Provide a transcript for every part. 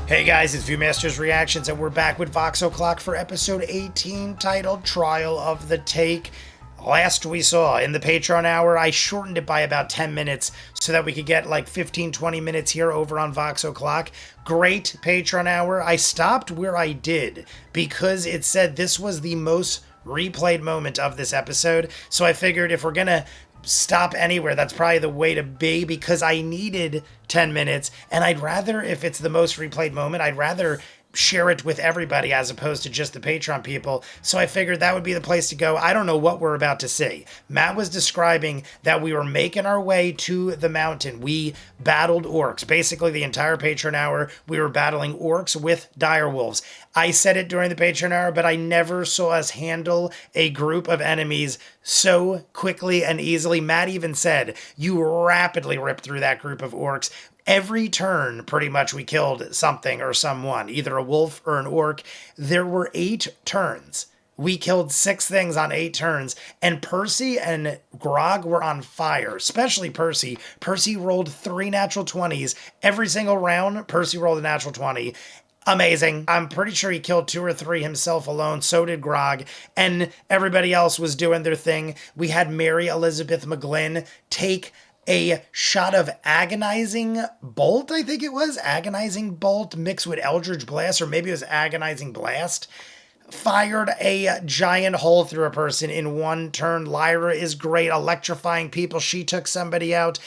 Hey guys, it's ViewMasters Reactions, and we're back with Vox O'Clock for episode 18, titled Trial of the Take. Last we saw in the Patreon hour, I shortened it by about 10 minutes so that we could get like 15-20 minutes here over on Vox O'Clock. Great Patreon hour. I stopped where I did because it said this was the most replayed moment of this episode, so I figured if we're gonna stop anywhere, that's probably the way to be, because I needed 10 minutes, and I'd rather, if it's the most replayed moment, I'd rather share it with everybody as opposed to just the Patreon people. So I figured that would be the place to go. I don't know what we're about to see. Matt was describing that we were making our way to the mountain. We battled orcs. Basically, the entire Patreon hour, we were battling orcs with direwolves. I said it during the Patreon hour, but I never saw us handle a group of enemies so quickly and easily. Matt even said, you rapidly ripped through that group of orcs. Every turn, pretty much, we killed something or someone, either a wolf or an orc. There were 8 turns. We killed 6 things on 8 turns, and Percy and Grog were on fire, especially Percy. Percy rolled 3 natural 20s. Every single round, Percy rolled a natural 20. Amazing. I'm pretty sure he killed 2 or 3 himself alone. So did Grog, and everybody else was doing their thing. We had Mary Elizabeth McGlynn take a shot of agonizing bolt, I think it was. Agonizing bolt mixed with Eldritch Blast, or maybe it was agonizing blast. Fired a giant hole through a person in 1 turn. Lyra is great, electrifying people. She took somebody out.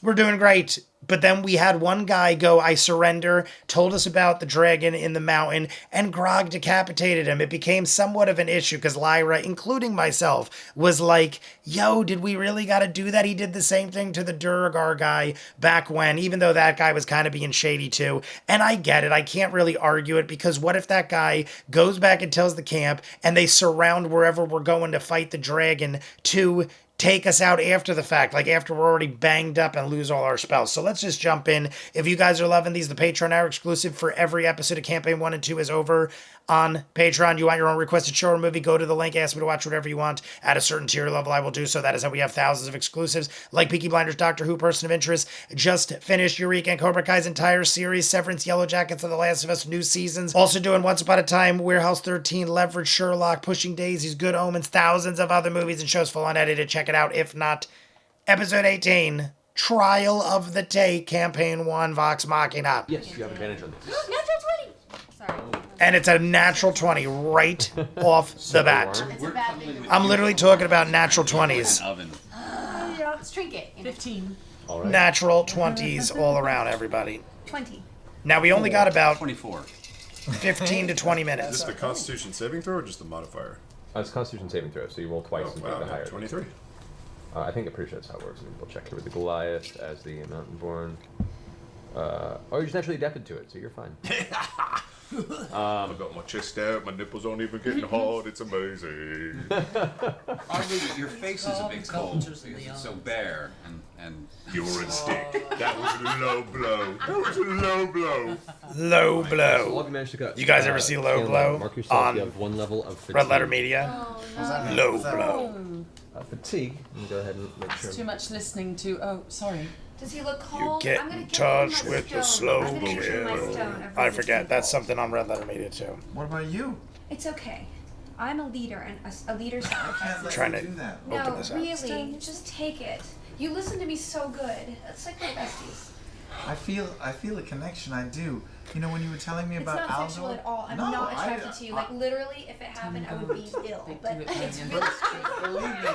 We're doing great. But then we had one guy go, I surrender, told us about the dragon in the mountain, and Grog decapitated him. It became somewhat of an issue because Lyra, including myself, was like, yo, did we really got to do that? He did the same thing to the Duragar guy back when, even though that guy was kind of being shady too. And I get it. I can't really argue it, because what if that guy goes back and tells the camp and they surround wherever we're going to fight the dragon to take us out after the fact, like after we're already banged up and lose all our spells. So let's just jump in. If you guys are loving these, the Patreon hour exclusive for every episode of Campaign 1 and 2 is over on Patreon. You want your own requested show or movie, go to the link, ask me to watch whatever you want. At a certain tier level, I will do so. That is how we have thousands of exclusives, like Peaky Blinders, Doctor Who, Person of Interest, just finished Eureka and Cobra Kai's entire series, Severance, Yellow Jackets, and The Last of Us new seasons. Also doing Once Upon a Time, Warehouse 13, Leverage, Sherlock, Pushing Daisies, Good Omens, thousands of other movies and shows full unedited. Check it out. If not, episode 18, Trial of the Take, Campaign 1, Vox Machina. Yes, you have advantage on this. Natural 20! Sorry. And it's a natural 20 right off the bat. It's a bad thing. I'm literally talking about natural 20s. Let's drink it. 15. All right. Natural 20s all around, everybody. 20. Now, we only got about 24. 15 to 20 Is minutes. this the Constitution saving throw or just the modifier? It's Constitution saving throw, so you roll twice and Wow, take the higher. 23. I think I'm pretty sure that's how it works. I mean, we'll check here with the Goliath as the Mountain-born. You're just naturally adapted to it, so you're fine. I got my chest out, my nipples aren't even getting hard, it's amazing. Oddly, your face is a bit cold because it's so bare and You're a stick. That was a low blow. That was a low blow. Low So all blow. of you managed to go. You guys ever see Low scan Blow that. Mark yourself. on You have 1 level of fatigue. Red Letter Media? Low blow. Fatigue. Let me go ahead and make sure. It's too much listening to. Oh, sorry. Does he look You cold? get I'm gonna in give him touch my with the stone. slow I'm gonna give him my kill. stone every I 6 forget. That's people. something on Red Letter Media, too. What about you? It's okay. I'm a leader, and a leader sacrifices. Trying to do that. open No, this up. really, just take it. You listen to me so good. That's like my besties. I feel a connection. I do. You know, when you were telling me It's about not sexual Aldor. at all. I'm No, not attracted to you. Like, literally, if it happened, I would be ill. But it's really Believe me,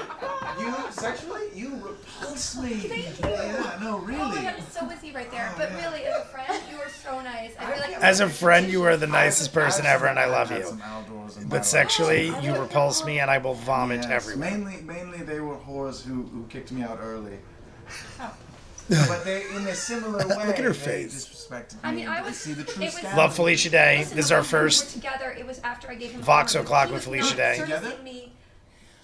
you sexually, you repulse me. Thank you. Yeah, no, Oh my really. god, I'm so with you right there. Oh, But yeah. really, as a friend, you are so nice. I feel like I'm As a friend, you are the nicest person ever, and I love I've had you. some Aldors in my But life. sexually, you repulse me, and I will vomit Yes, everywhere. Mainly they were whores who kicked me out early. Oh. But they, in a similar way, Look at her they face. disrespected me. I mean, I They was. see the true It was scandal. Love Felicia Day. Listen, This is the our last time we first were together, it was after I gave him Vox all of it. O'Clock He with was Felicia not Day. servicing me.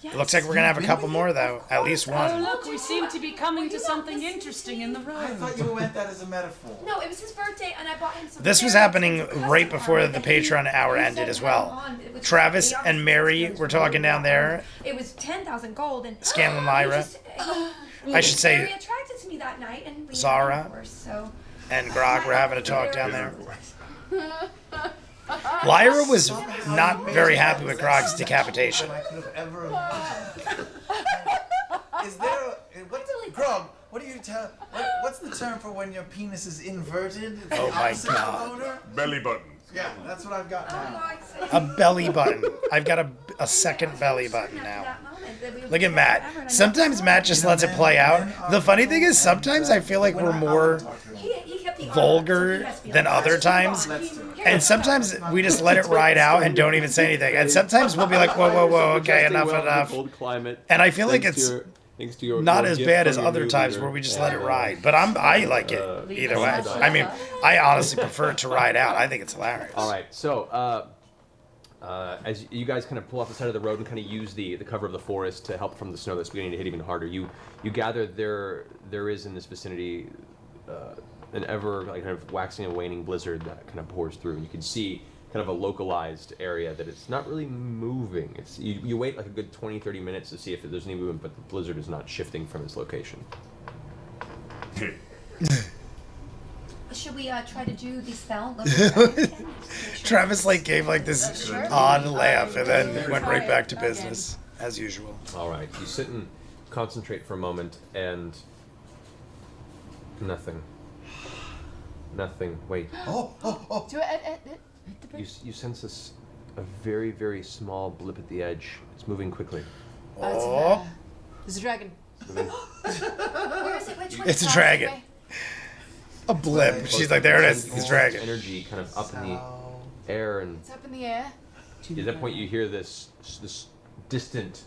Yes. It looks like we're gonna have a couple more, though. At least Oh, one. look, we seem to be coming to Were you not something listening to interesting me? in the I room. thought you meant that as a metaphor. No, it was his birthday, and I bought him some. This was very happening expensive right custom before armor the that he Patreon hour said ended as had well. on, which Travis was and Mary were talking down there. It was 10,000 gold, and Scanlan Lyra. he I should was say very attracted to me that night, and we Zara. Of course, so. And Grog were having a talk down there. Lyra was not very happy with Grog's decapitation. I could have ever imagined. Is there what's Grog? What do you tell? What's the term for when your penis is inverted? It's Oh the my opposite of God. boner? Belly button. Yeah, that's what I've got now. A belly button. I've got a second belly button now. Look at Matt. Sometimes Matt just lets it play out. The funny thing is, sometimes I feel like we're more vulgar than other times. And sometimes we just let it ride out and don't even say anything. And sometimes we'll be like, whoa, whoa, whoa, okay, enough, enough. Cold climate. And I feel like Thanks it's to your- thanks to your- not your as gift bad from as your other new times leader. where we just let it ride. But I like it either way. I mean, I honestly prefer it to ride out. I think it's hilarious. All right, so as you guys kind of pull off the side of the road and kind of use the cover of the forest to help from the snow that's beginning to hit even harder, you gather there is in this vicinity an ever kind of waxing and waning blizzard that kind of pours through, and you can see kind of a localized area that it's not really moving. It's you wait like a good 20-30 minutes to see if there's any movement, but the blizzard is not shifting from its location. Should we try to do the spell? Travis gave this odd laugh and then went right back to business as usual. All right, you sit and concentrate for a moment, and nothing. Wait. Do it. You sense this a very, very small blip at the edge. It's moving quickly. Oh, There's a dragon. Where is it? Which one? it's a dragon. A blip. She's like, there it is. It's a dragon. Energy kind of up in the air, and It's up in the air. at that point you hear this distant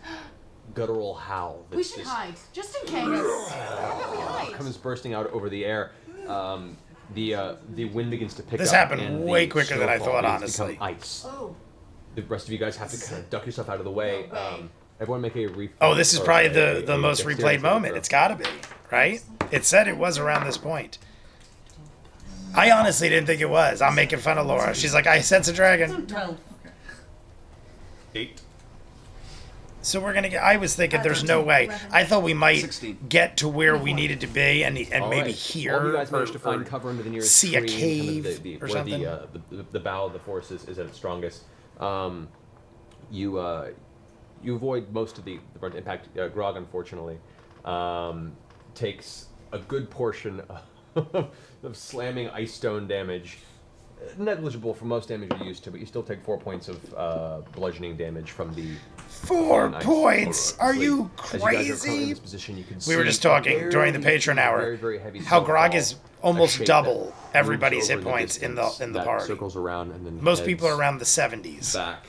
guttural howl. We should hide, just in case. Why don't we hide? Comes bursting out over the air. The wind begins to pick This up. happened and way the quicker than I snowfall thought, begins to become honestly. Ice. Oh, The rest of you guys have to kind of duck yourself out of the way. Everyone make a reflex. Oh, this is or probably a the most dexterity replayed saving moment. throw. It's got to be, right? It said it was around this point. I honestly didn't think it was. I'm making fun of Laura. She's like, I sense a dragon. 12. 8. So we're gonna get. I was thinking there's no way. I thought we might 16. get to where we needed to be and All maybe right. here All of you guys managed to or find cover under the nearest see a tree, cave kind of the, or where something. the bow of the forest is at its strongest. You avoid most of the brunt impact. Grog, unfortunately, takes a good portion of slamming ice stone damage. Negligible for most damage you're used to, but you still take 4 points of bludgeoning damage from the 4 nice. points. Are you As you guys are currently in crazy? this position, you can We were see just talking very, during the Patreon hour very, very heavy how Grog snowfall, is almost a shape double that everybody's moves hit over points in the distance, that party. circles around and then Most people are heads around the 70s. back.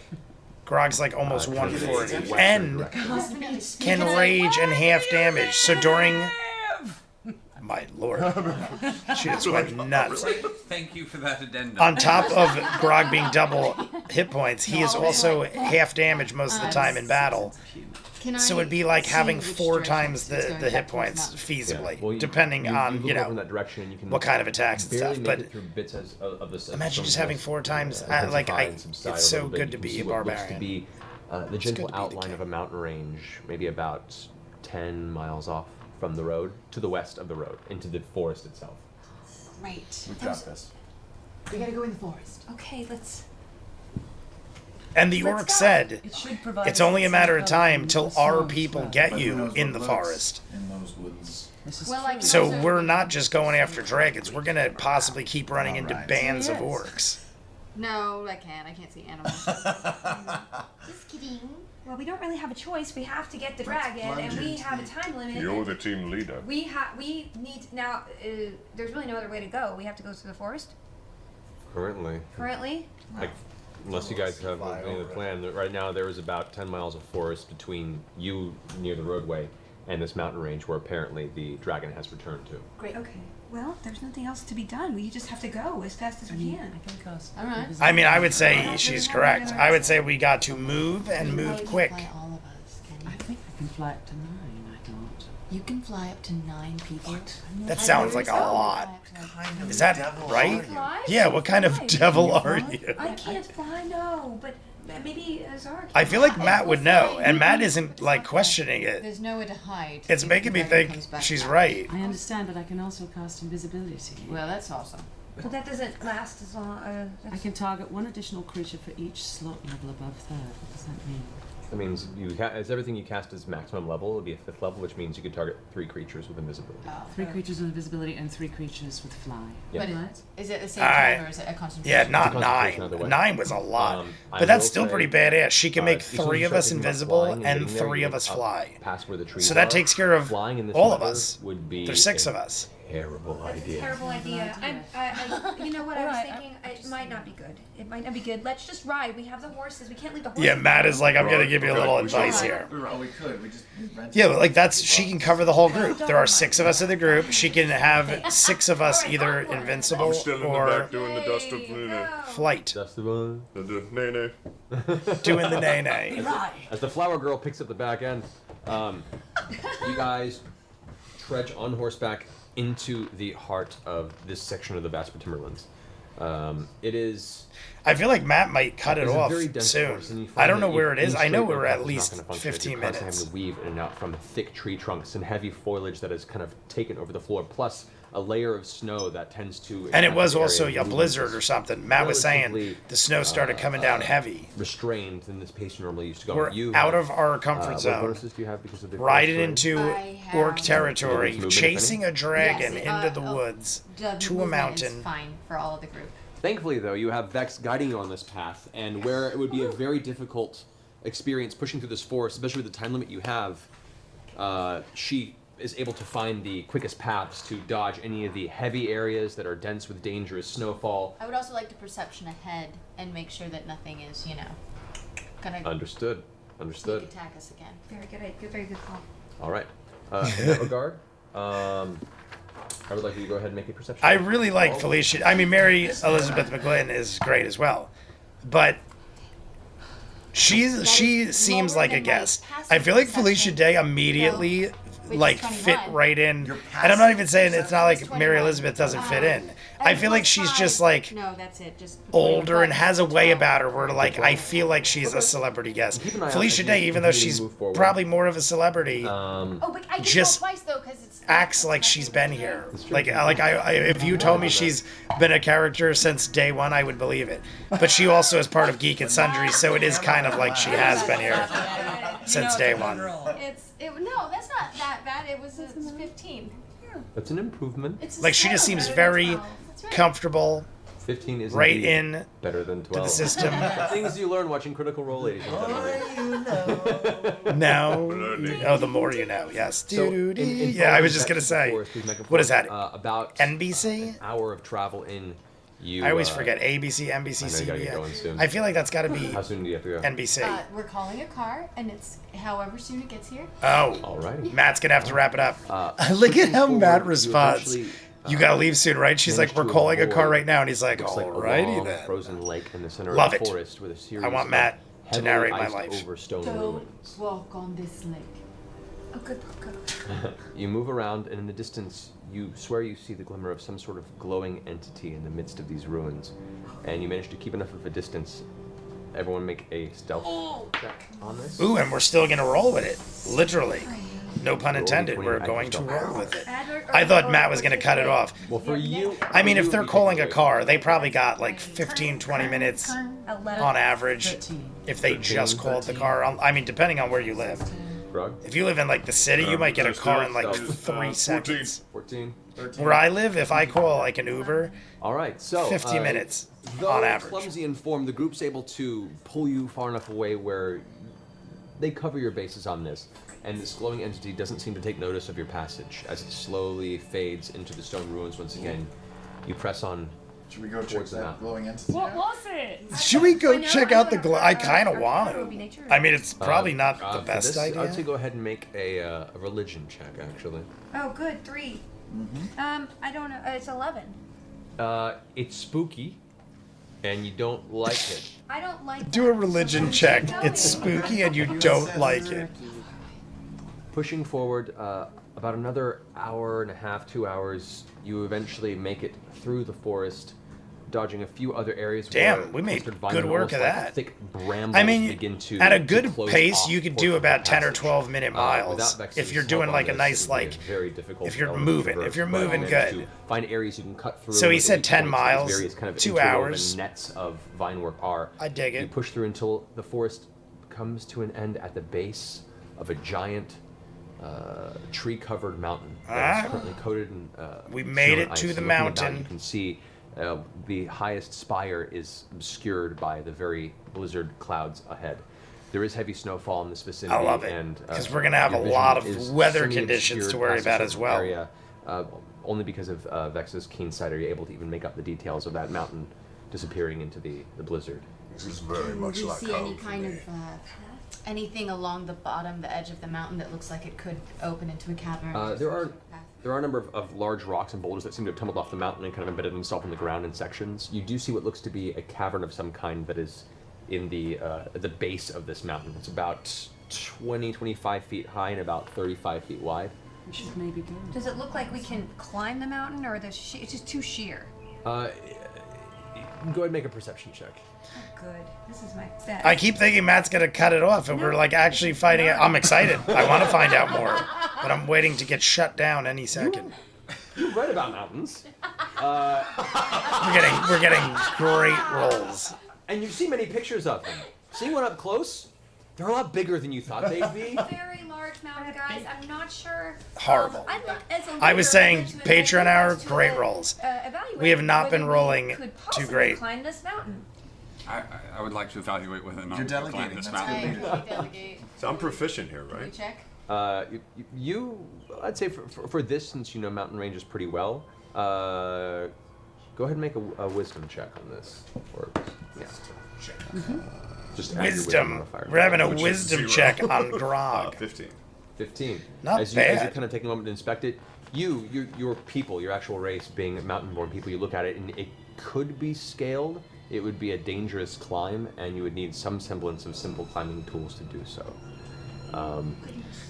Grog's like almost kind of 140 western and direction. can rage and half damage. So during my lord, she just went nuts. Thank you for that addendum. On top of Grog being double hit points, he is also half damage most of the time in battle. So it'd be like having 4 times the hit points feasibly, Well, you depending on look over in that direction and you can what kind of attacks and barely stuff. make But it through bits of this. imagine just having 4 times. It's so good to be a barbarian. The gentle good to be the outline king. of a mountain range, maybe about 10 miles off from the road, to the west of the road, into the forest itself. right. We've got this. We gotta go in the forest. Okay, let's. And the orc said, It should provide it's only a matter of time some till snow our as people well. get But who you knows in what the lurks forest. in those woods. This is Well, I true. can So also- we're not just going after dragons. We're gonna possibly keep running into Alright. bands of Yes. orcs. No, I can't. I can't see animals. Just kidding. Well, we don't really have a choice. We have to get the dragon, and plunge we into have a it. time limit. You're the team leader. We need now. There's really no other way to go. We have to go through the forest Currently, currently. like, unless you guys have Fly any other over it. plan, right now there is about 10 miles of forest between you near the roadway and this mountain range where apparently the dragon has returned to. Great. Okay. Well, there's nothing else to be done. We just have to go as fast as we can. I can cast All right. I mean, I would say she's correct. I would say we got to move and move quick. Fly all of us, can I you? think I can fly up to 9, I thought. You can fly up to 9 people. That sounds like a lot. Kind of Is that devil right? are you? Fly? Yeah, what kind of Fly. devil are you? I can't fly. No, but maybe Azar. I feel like Matt would know, and Matt isn't like questioning it. There's nowhere to hide. It's if making the me dragon think comes back she's out. right. I understand, but I can also cast invisibility. Well, that's awesome. Well, that doesn't last as long. I That's- can target one additional creature for each slot level above third. What does that mean? That means as everything you cast is maximum level. It'll be a 5th level, which means you could target 3 creatures with invisibility. Oh. 3 creatures with invisibility and 3 creatures with fly. Yeah. But Right. is it the same Alright. time or is it a Yeah, concentration? not concentration either 9. way. 9 was a lot. I But that's will still say, pretty badass. She can make as soon as 3 you of start us thinking about invisible flying and getting there, 3 you of us up fly. Past where the trees So that are. takes care of Flying in this all of weather us. Would be There's 6 a of us. Terrible That's a idea. terrible idea. You know what I was thinking? It might not be good. It might not be good. Let's just ride. We have the horses. We can't leave the horses. Yeah, Matt is like, I'm going to Right, give you a okay, little we advice should. here. Oh, we could. We just rented. Yeah, but like that's she can cover the whole group. There are 6 of us in the group. She can have 6 of us either invincible I'm still in the or back doing the dust of flight, Just the nay. doing the nay nay. As the flower girl picks up the back end, you guys trudge on horseback into the heart of this section of the Vasper Timberlands. It is. I feel like Matt might cut it There's a off very dense soon. forest, and you I find don't know that where it is. any I know straight we're road at is not least gonna function. 15 You're constantly minutes. having to weave in and out from thick tree trunks and heavy foliage that has kind of taken over the floor, plus a layer of snow that tends to. And it was impact the also area a of blizzard movement or something. Matt was saying relatively, the snow started coming down heavy. restrained than this pace you normally used to go. We're You out have, of our comfort what zone. bonuses do you have because of the Riding forest terrain? into I have- orc territory, Movement, if chasing a dragon Yes, into the oh, woods The to a movement mountain. is fine for all of the group. Thankfully, though, you have Vex guiding you on this path, and where it would be a very difficult experience pushing through this forest, especially with the time limit you have, she is able to find the quickest paths to dodge any of the heavy areas that are dense with dangerous snowfall. I would also like to perception ahead and make sure that nothing is, gonna Understood. Understood. sneak attack us again. Very good. Very good call. All right. In that regard, I would like you to go ahead and make a perception. I really like Felicia. I mean, Mary Elizabeth McGlynn is great as well, but she seems like a guest. I feel like Felicia Day immediately like fit right in, and I'm not even saying it's not like Mary Elizabeth doesn't fit in. I feel like she's just like No, that's it. Just older and has a way about her where like I feel like she's a celebrity guest. Keep an eye out Felicia as you Day, even though continue to she's move forward. probably more of a celebrity, Oh, but I just just rolled twice though, because it's acts like she's been here. Like I if you told me she's been a character since day one, I would believe it. But she also is part of Geek and Sundry, so it is kind of like she has been here since day one. No, that's not that bad. It's 15. That's an improvement. It's a Like she just seven. seems very That's right. comfortable, 15 is right indeed in better than 12. the system. Things you learn watching Critical Role, ladies and gentlemen. No, oh, the more you know. Yes. So, Doo-doo-dee. in Yeah, I was just following gonna back to the say. forest, these mega What is that? About NBC? an hour of travel in. You. I always forget ABC, NBC, I know you gotta get going CBS. soon. I feel like that's got to be How soon do you have to go? NBC. We're calling a car, and it's however soon it gets here. Oh, Alrighty. Matt's gonna have to wrap it up. Look at pushing how forward, Matt you responds. eventually, You gotta leave soon, right? She's like, managed we're to calling a car avoid right now, and he's like, looks like a alrighty long, then. frozen lake in the center Love of the it. forest with a series I want of Matt to heavily narrate my iced life. over stone Don't ruins. walk on this lake. Oh, good. You move around, and in the distance, you swear you see the glimmer of some sort of glowing entity in the midst of these ruins. And you manage to keep enough of a distance. Everyone make a stealth check on this. Ooh, and we're still gonna roll with it. Literally. No pun Roll intended. d20 We're and going to stealth. roll with it. I thought Matt was gonna cut it off. Well, for you... I mean, for if you, they're you calling take a it car, they probably got like 15, 20 minutes 11. on average 13. if they 13, just called the car. I mean, depending on where you live. Grog? If you live in like the city, you might get a car in like Stealth. 3 seconds. 14. Where I live, if I call like an Uber, All right, so 50 minutes though on average. clumsy in form, the group's able to pull you far enough away where they cover your bases on this, and this glowing entity doesn't seem to take notice of your passage as it slowly fades into the stone ruins once again. You press on. Should we go check Towards the that mountain. glowing entity? What out? was it? Should we go I know, check I out know the our- glow? I our- kind of our want car would be to. nature. I mean, it's probably not the For best this, idea. I'd say go ahead and make a religion check, actually. Oh, good. 3. I don't know. It's 11. It's spooky, and you don't like it. I don't like. Do a religion check. It's spooky and you don't like it. Pushing forward about another hour and a half, 2 hours, you eventually make it through the forest dodging a few other areas. Damn, where we made clustered vines good and work almost of like that. thick brambles I mean, begin to, at a to good close pace, off you could portions do of the about 10 or passage. 12 minute miles Without if you're Vex's doing help like on a this, nice it would be like. very difficult if you're element to moving- traverse, if you're but moving you good. manage to find areas you can cut through. So he at said weak 10 points, these miles, various kind of 2 interwoven hours. nets of vine work are. I dig You it. push through until the forest comes to an end at the base of a giant tree-covered mountain that is currently coated in We snow made and it to ice. the And looking about, mountain. you can see the highest spire is obscured by the very blizzard clouds ahead. There is heavy snowfall in this vicinity. I love it, and 'cause we're gonna have your a vision lot of is weather semi-obscured conditions to worry past a about as certain well. area. Only because of Vex's keen sight are you able to even make up the details of that mountain disappearing into the blizzard. This is very Do much you like see any home for kind me. of anything along the bottom, the edge of the mountain that looks like it could open into a cavern? There are a number of large rocks and boulders that seem to have tumbled off the mountain and kind of embedded themselves in the ground in sections. You do see what looks to be a cavern of some kind that is in the base of this mountain. It's about 25 feet high and about 35 feet wide. We should maybe go. Does it look like we can climb the mountain, or it's just too sheer? Go ahead and make a perception check. Oh, good. This is my bet. I keep thinking Matt's gonna cut it off, and we're like actually fighting it. I'm excited. I want to find out more, but I'm waiting to get shut down any second. You've read about mountains, We're getting great rolls. and you've seen many pictures of them. Seeing one up close, they're a lot bigger than you thought they'd be. Very large mountain, guys. I'm not sure. Horrible. I look as a I was leader saying to Patreon invite hour, you guys to, great rolls. Evaluate We have not whether been we rolling could too possibly great. Climb this mountain. I would like to evaluate whether or not You're we can climb delegating, this that's mountain. good. I delegate. So I'm proficient here, Can we right? check? I'd say for this, since you know mountain ranges pretty well, go ahead and make a wisdom check on this. Or, yeah. Just add your Wisdom. modifier. We're having a Which is wisdom 0. check on Grog. 15. 15. Not as bad. you kind of take a moment to inspect it, your people, your actual race, being mountain-born people, you look at it and it could be scaled. It would be a dangerous climb, and you would need some semblance of simple climbing tools to do so.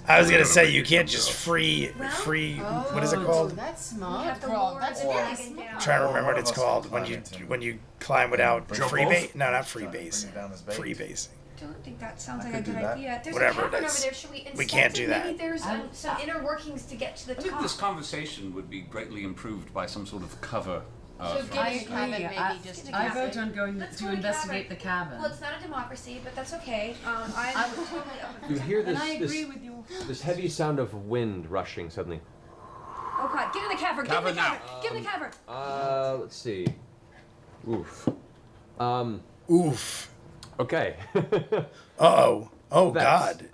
I was gonna say you can't just free. What is it Oh, called? that's smart. have to Grog. lower That's the very wagon smart. down. Trying to remember what All it's of us called can when climb you climb without Jump free off? base. No, not free Trying to base. bring it down as bait. Free base. Don't think that sounds I like a could do good that. idea. There's Whatever a it cavern is. over there. Should we inspect We can't it? do that. Maybe there's some inner workings to get to the I think top. this conversation would be greatly improved by some sort of cover. So from- get a cabin, maybe I, just. I vote on going Let's to go to investigate cavern. the cabin. Well, it's not a democracy, but that's okay. I'm totally up You with hear And this I agree with you. this heavy sound of wind rushing suddenly. Oh God, get in the cavern! Get in the Cavern now. cavern! Get in the cavern! Let's see. Oof. Oof. Okay. Uh-oh. Oh Vex, God.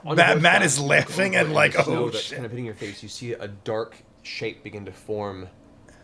on Matt horseback, is laughing and in like, the snow oh that's shit. kind of hitting your face. You see a dark shape begin to form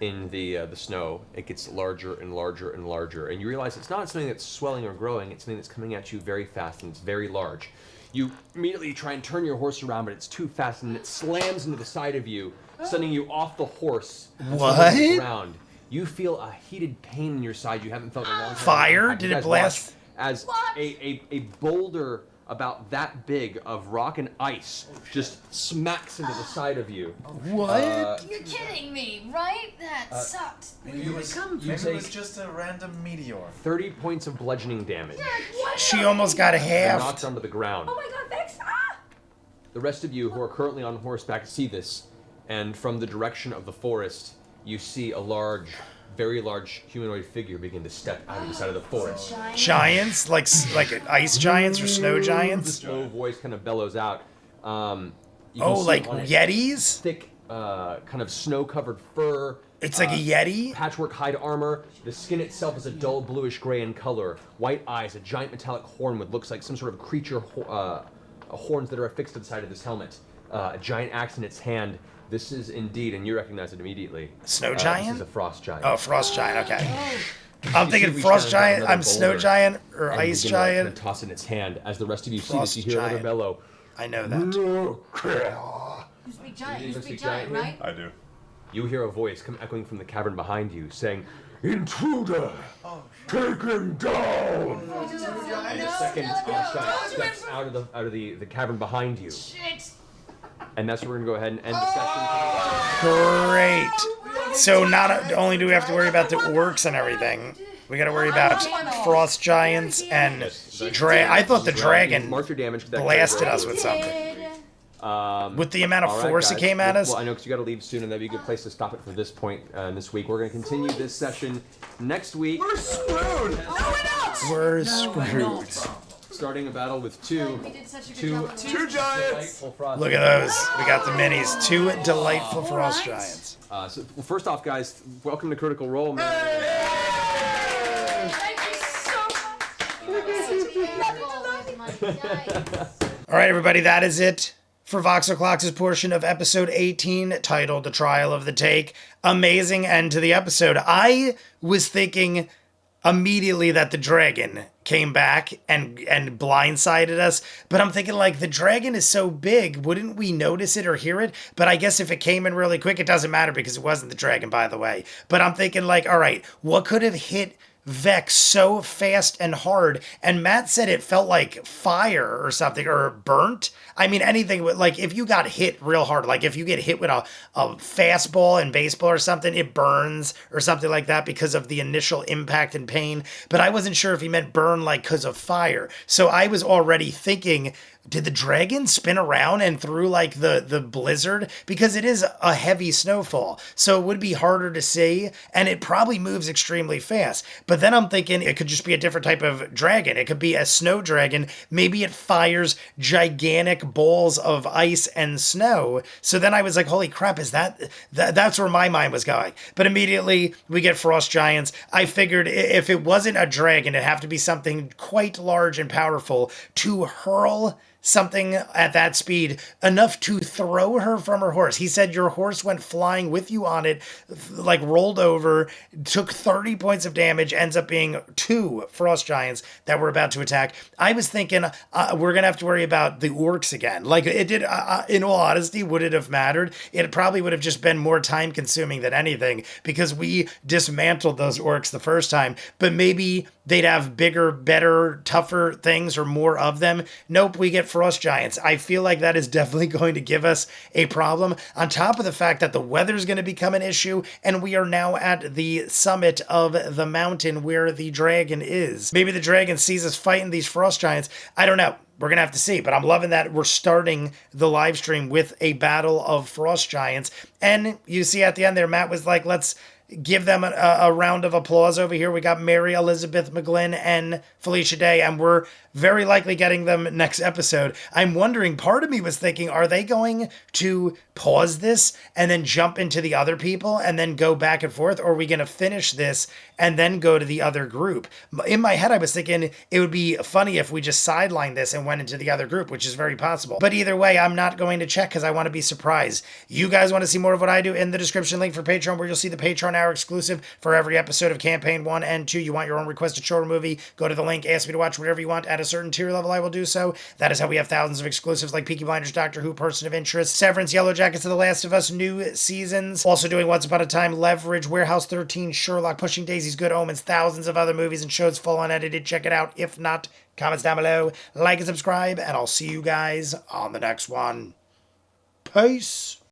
in the snow. It gets larger and larger and larger, and you realize it's not something that's swelling or growing. It's something that's coming at you very fast, and it's very large. You immediately try and turn your horse around, but it's too fast, and it slams into the side of you, sending you off the horse and What? to the ground. You feel a heated pain in your side you haven't felt in a long time. Fire? You Did it guys blast? watch as a boulder about that big of rock and ice just smacks into the side of you. What? You're kidding me, right? That sucked. Maybe it was take just a random meteor. 30 points of bludgeoning damage. She almost got You're half. knocked onto the ground. Oh my God, Vex! Ah! The rest of you who are currently on horseback see this, and from the direction of the forest, you see a large, very large humanoid figure begin to step out of the side of the forest. Giants, like ice giants or snow The giants. snow voice kind of bellows out. You can Oh, see like on it yetis. thick, kind of snow-covered fur. It's like a yeti. Patchwork hide armor. The skin itself is a dull bluish gray in color. White eyes, a giant metallic horn with looks like some sort of creature horns that are affixed to the side of this helmet. A giant axe in its hand. This is indeed, and you recognize it immediately. Snow This giant? is a frost giant. Oh, frost giant. Okay. I'm You thinking see it frost reach down and giant. grab I'm another snow boulder giant or and ice begin to, giant. kind of toss it in its hand. As the rest of you see Frost this, you hear another giant. bellow. I know that. You speak giant, You you speak speak giant giant, here? right? I do. You hear a voice come echoing from the cavern behind you, saying, "Intruder, take him down!" And the second frost giant steps out of the cavern behind you. Shit! And that's where we're gonna go ahead and end the session. Great. So not only do we have to worry about the orcs and everything, we got to worry about frost giants and I thought the dragon Mark your damage. That blasted us with something. With the amount of all right, force it guys. came at us. Well, I know because you got to leave soon, and that'd be a good place to stop it for this point this week. We're going to continue this session next week. We're screwed. We're screwed. Starting a battle with two giants. delightful frost Look at those. We got the minis. 2 delightful frost giants. well, first off, guys, welcome to Critical Role, man. Thank you so much. All right, everybody, that is it for Vox O'Clock's portion of episode 18, titled The Trial of the Take. Amazing end to the episode. I was thinking immediately that the dragon came back and blindsided us, but I'm thinking, like, the dragon is so big, wouldn't we notice it or hear it? But I guess if it came in really quick, it doesn't matter because it wasn't the dragon, by the way. But I'm thinking, like, all right, what could have hit Vex so fast and hard? And Matt said it felt like fire or something, or burnt. I mean, anything with, like, if you got hit real hard, like if you get hit with a fastball in baseball or something, it burns or something like that because of the initial impact and pain. But I wasn't sure if he meant burn like because of fire. So I was already thinking, did the dragon spin around and through like the blizzard? Because it is a heavy snowfall, so it would be harder to see, and it probably moves extremely fast. But then I'm thinking it could just be a different type of dragon. It could be a snow dragon. Maybe it fires gigantic balls of ice and snow. So then I was like, holy crap, is that's where my mind was going. But immediately we get frost giants. I figured if it wasn't a dragon, it'd have to be something quite large and powerful to hurl something at that speed enough to throw her from her horse. He said your horse went flying with you on it, like rolled over, took 30 points of damage, ends up being 2 frost giants that were about to attack. I was thinking we're going to have to worry about the orcs again. Like it did, in all honesty, would it have mattered? It probably would have just been more time consuming than anything because we dismantled those orcs the first time, but maybe they'd have bigger, better, tougher things or more of them. Nope, we get frost giants. I feel like that is definitely going to give us a problem, on top of the fact that the weather's going to become an issue, and we are now at the summit of the mountain where the dragon is. Maybe the dragon sees us fighting these frost giants. I don't know. We're going to have to see, but I'm loving that we're starting the live stream with a battle of frost giants. And you see at the end there, Matt was like, let's give them a round of applause over here. We got Mary Elizabeth McGlynn and Felicia Day, and we're very likely getting them next episode. I'm wondering, part of me was thinking, are they going to pause this and then jump into the other people and then go back and forth? Or are we going to finish this and then go to the other group? In my head, I was thinking it would be funny if we just sidelined this and went into the other group, which is very possible. But either way, I'm not going to check because I want to be surprised. You guys want to see more of what I do? In the description link for Patreon, where you'll see the Patreon Hour exclusive for every episode of Campaign 1 and 2. You want your own requested short movie? Go to the link, ask me to watch whatever you want at a certain tier level, I will do so. That is how we have thousands of exclusives like Peaky Blinders, Doctor Who, Person of Interest, Severance, Yellow Jackets, and The Last of Us new seasons. Also doing Once Upon a Time, Leverage, Warehouse 13, Sherlock, Pushing Daisies, Good Omens, thousands of other movies and shows full unedited. Check it out. If not, comments down below, like and subscribe, and I'll see you guys on the next one. Peace.